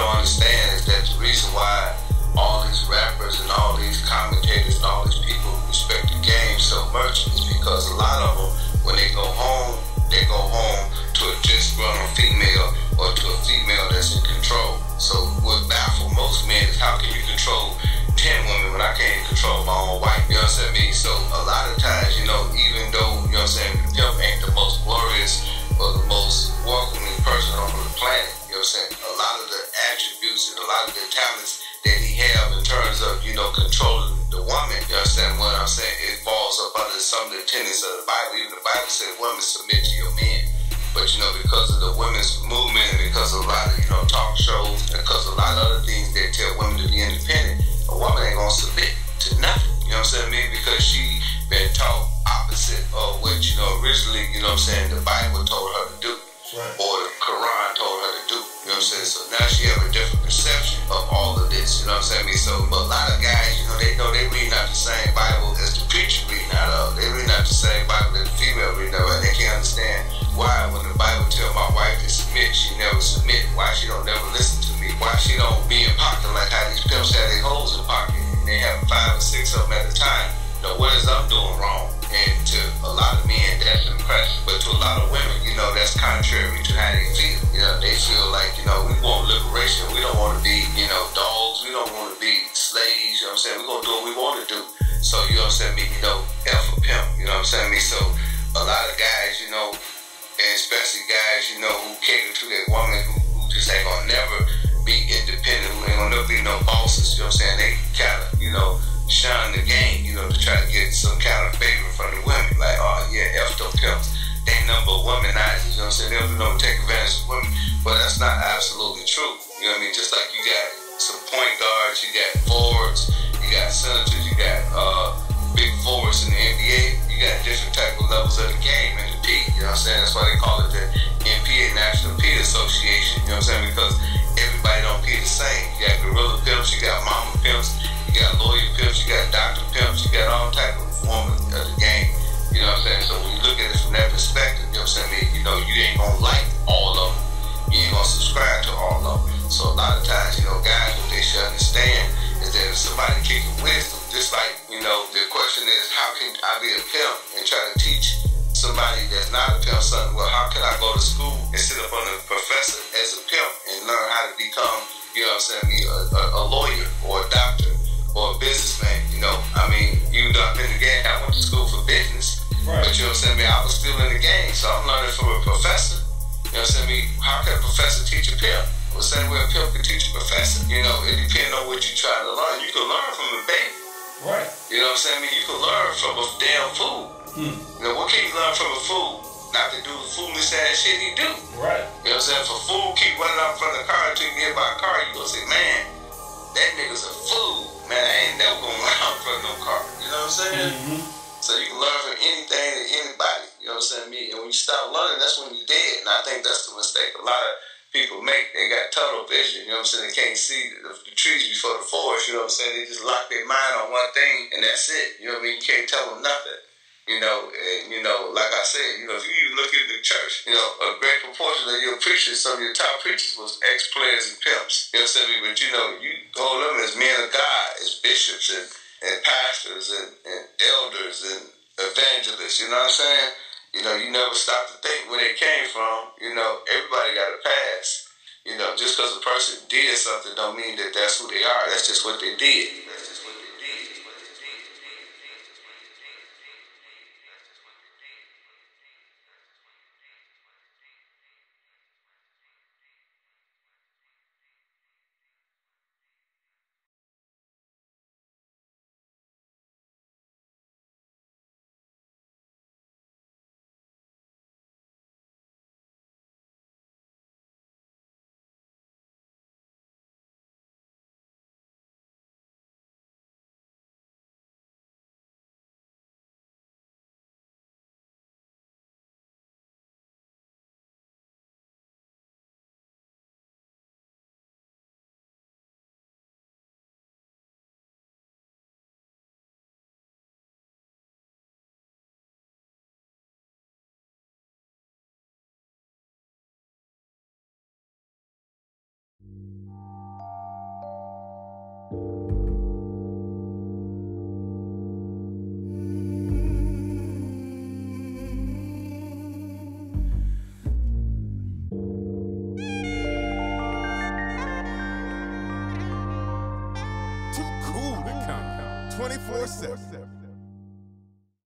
don't understand is that the reason why all these rappers and all these commentators and all these people respect the game so much is because a lot of them, when they go home to a disgruntled female or to a female that's in control. So what baffles most men is how can you control 10 women when I can't control my own wife? You know what I'm saying? So a lot of times, you know, even though, you know what I'm saying, the pimp ain't the most glorious or the most welcoming person on the planet, you know what I'm saying? A lot of the attributes and a lot of the talents that he have in terms of, you know, controlling the woman, you understand what I'm saying? It falls up under some of the tenets of the Bible. Even the Bible said women submit to your men. But, you know, because of the women's movement and because of a lot of, you know, talk shows and because of a lot of other things that tell women to be independent, a woman ain't gonna submit to nothing. You know what I'm saying? I mean, because she been taught opposite of what, you know, originally, you know what I'm saying, the Bible told her to do. Right. Or the Quran told her to do. You know what I'm saying? So now she have a different perception of all of this. You know what I'm saying? So, but a lot of guys, you know they reading out the same Bible as the preacher reading out of. They reading out the same Bible that the female reading out of. And they can't understand why when the Bible tell my wife to submit, she never submit. Why she don't never listen to me? Why she don't be in pocket like how these pimps have their hoes in pocket? And they have 5 or 6 of them at a time. You know, what is I'm doing wrong? And to a lot of men, that's impressive. But to a lot of women, you know, that's contrary to how they feel. You know, they feel like, you know, we want liberation. We don't want to be, you know, dogs. We don't want to be slaves. You know what I'm saying? We're going to do what we want to do. So, you know what I'm saying? You know, F a pimp. You know what I'm saying? So, a lot of guys, you know, and especially guys, you know, who cater to that woman who just ain't going to never be independent, who ain't going to never be no bosses. You know what I'm saying? They kind of, you know, shun the game, you know, to try to get some kind of favor from the women. Like, oh, yeah, F them pimps. They number womanizers, you know what I'm saying? They don't take advantage of women. But that's not absolutely true. You know what I mean? Just like you got some point guards, you got forwards, you got senators, you got big forwards in the NBA. You got different type of levels of the game in the P. You know what I'm saying? That's why they call it the NPA, National P Association. You know what I'm saying? Because everybody don't pee the same. You got gorilla pimps, you got mama pimps, you got lawyer pimps, you got doctor pimps, you got all type of form of the game. You know what I'm saying? So when you look at it from that perspective, you know what I'm saying? You know, you ain't gonna like all of them. You ain't gonna subscribe to all of them. So a lot of times, you know, guys, what they should understand is that if somebody kicking wisdom, just like, you know, the question is, how can I be a pimp and try to teach somebody that's not a pimp something? Well, how can I go to school and sit up on a professor as a pimp and learn how to become, you know what I'm saying, a lawyer or a doctor or a businessman? You know, I mean, even though I've been in the game, I went to school for business. Right. But you know what I'm saying, I was still in the game, so I'm learning from a professor. You know what I'm saying, how can a professor teach a pimp? Well, the same way a pimp can teach a professor. You know, it depends on what you're trying to learn. You can learn from a baby. Right. You know what I'm saying, you can learn from a damn fool. You know, what can you learn from a fool? Not to do the foolish ass shit he do. Right. You know what I'm saying, if a fool keep running out in front of the car until you get by a car, you gonna say, man, that nigga's a fool. Man, I ain't never gonna run out in front of no car. You know what I'm saying? So you can learn from anything and anybody. You know what I'm saying? And when you stop learning, that's when you're dead. And I think that's the mistake a lot of people make. They got tunnel vision. You know what I'm saying? They can't see the trees before the forest. You know what I'm saying? They just lock their mind on one thing, and that's it. You know what I mean? You can't tell them nothing. You know, and, you know, like I said, you know, if you look at the church, you know, a great proportion of your preachers, some of your top preachers was ex-players and pimps. You know what I'm saying? But, you know, you hold them as men of God, as bishops and pastors and elders and evangelists. You know what I'm saying? You know, you never stop to think where they came from. You know, everybody got a past. You know, just because a person did something don't mean that that's who they are. That's just what they did. Too cool to count 24/7.